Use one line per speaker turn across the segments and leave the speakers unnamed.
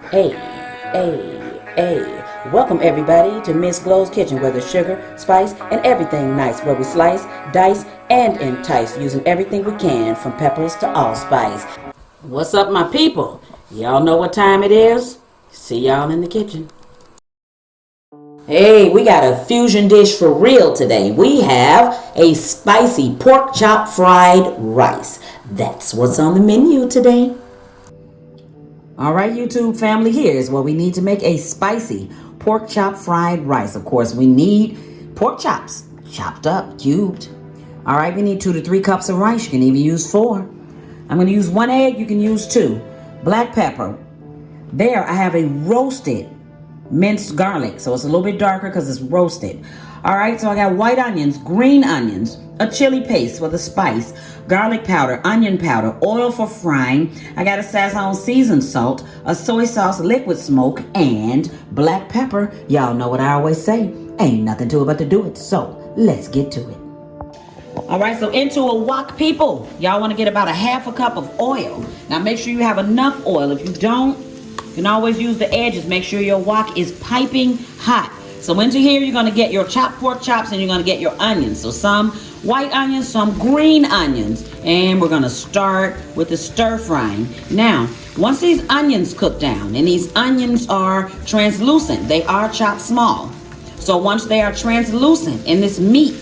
Hey, hey. Welcome everybody to Miss Glow's Kitchen, where there's sugar, spice, and everything nice, where we slice, dice, and entice, using everything we can, from peppers to allspice. What's up, my people? Y'all know what time it is? See y'all in the kitchen. Hey, we got a fusion dish for real today. We have a spicy pork chop fried rice. That's what's on the menu today. Alright, YouTube family, here's what we need to make a spicy pork chop fried rice. Of course, we need pork chops, chopped up, cubed. Alright, we need 2 to 3 cups of rice. You can even use 4. I'm going to use 1 egg, you can use 2. Black pepper. There, I have a roasted minced garlic, so it's a little bit darker because it's roasted. Alright, so I got white onions, green onions, a chili paste for the spice, garlic powder, onion powder, oil for frying. I got a Sazon seasoned salt, a soy sauce liquid smoke, and black pepper. Y'all know what I always say, ain't nothing to it but to do it. So let's get to it. Alright, so into a wok, people. Y'all want to get about a half a cup of oil. Now make sure you have enough oil. If you don't, you can always use the edges. Make sure your wok is piping hot. So into here, you're going to get your chopped pork chops and you're going to get your onions. So some white onions, some green onions. And we're going to start with the stir frying. Now, once these onions cook down, and these onions are translucent, they are chopped small. So once they are translucent and this meat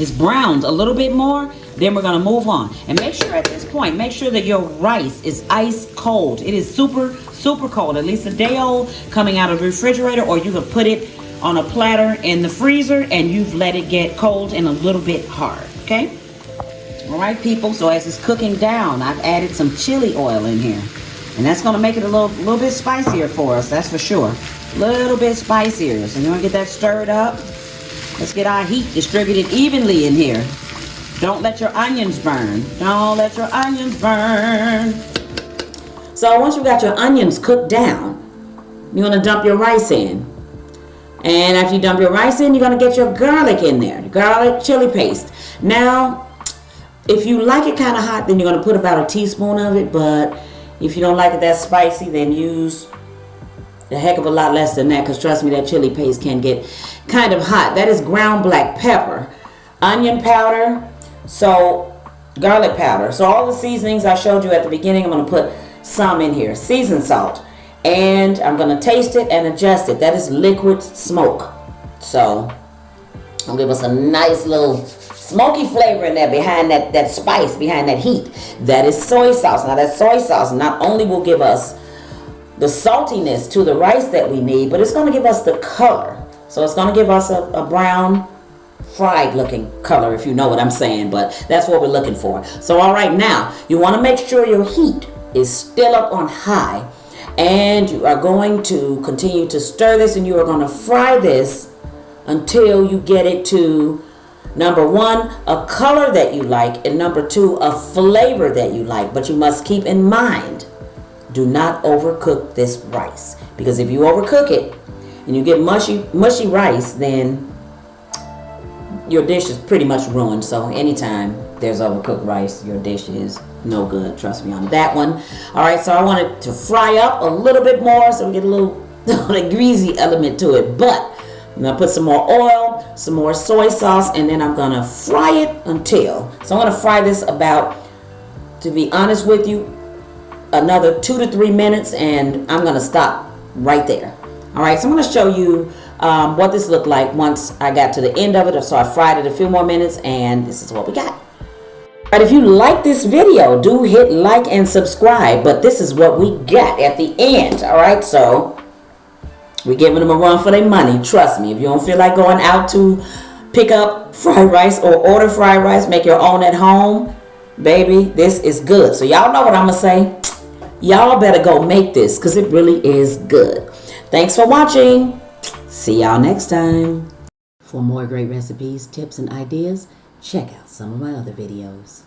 is browned a little bit more, then we're going to move on. And make sure at this point, make sure that your rice is ice cold. It is super cold, at least a day old, coming out of the refrigerator, or you can put it on a platter in the freezer and you've let it get cold and a little bit hard, okay? All right, people, so as it's cooking down, I've added some chili oil in here. And that's going to make it a little bit spicier for us, that's for sure. A little bit spicier. So you want to get that stirred up. Let's get our heat distributed evenly in here. Don't let your onions burn. Don't let your onions burn. So once you got your onions cooked down, you're going to dump your rice in. And after you dump your rice in, you're going to get your garlic in there. Garlic, chili paste. Now, if you like it kind of hot, then you're going to put about a teaspoon of it. But if you don't like it that spicy, then use a heck of a lot less than that. Because trust me, that chili paste can get kind of hot. That is ground black pepper, onion powder, so garlic powder. So all the seasonings I showed you at the beginning, I'm going to put some in here. Seasoned salt. And I'm going to taste it and adjust it. That is liquid smoke. So it'll give us a nice little smoky flavor in there behind that spice, behind that heat. That is soy sauce. Now that soy sauce not only will give us the saltiness to the rice that we need, but it's going to give us the color. So it's going to give us a brown fried looking color, if you know what I'm saying, but that's what we're looking for. So all right, now you want to make sure your heat is still up on high, and you are going to continue to stir this, and you are going to fry this until you get it to, number 1, a color that you like, and number 2, a flavor that you like. But you must keep in mind, do not overcook this rice, because if you overcook it and you get mushy rice, then your dish is pretty much ruined. So anytime there's overcooked rice, your dish is no good. Trust me on that one. All right, so I want it to fry up a little bit more so we get a little greasy element to it. But I'm going to put some more oil, some more soy sauce, and then I'm going to fry it until. So I'm going to fry this about, to be honest with you, another 2 to 3 minutes, and I'm going to stop right there. All right, so I'm going to show you what this looked like once I got to the end of it. So I fried it a few more minutes, and this is what we got. But if you like this video, do hit like and subscribe. But this is what we got at the end. All right, so we're giving them a run for their money. Trust me, if you don't feel like going out to pick up fried rice or order fried rice, make your own at home, baby, this is good. So y'all know what I'm going to say. Y'all better go make this, because it really is good. Thanks for watching. See y'all next time. For more great recipes, tips, and ideas, check out some of my other videos.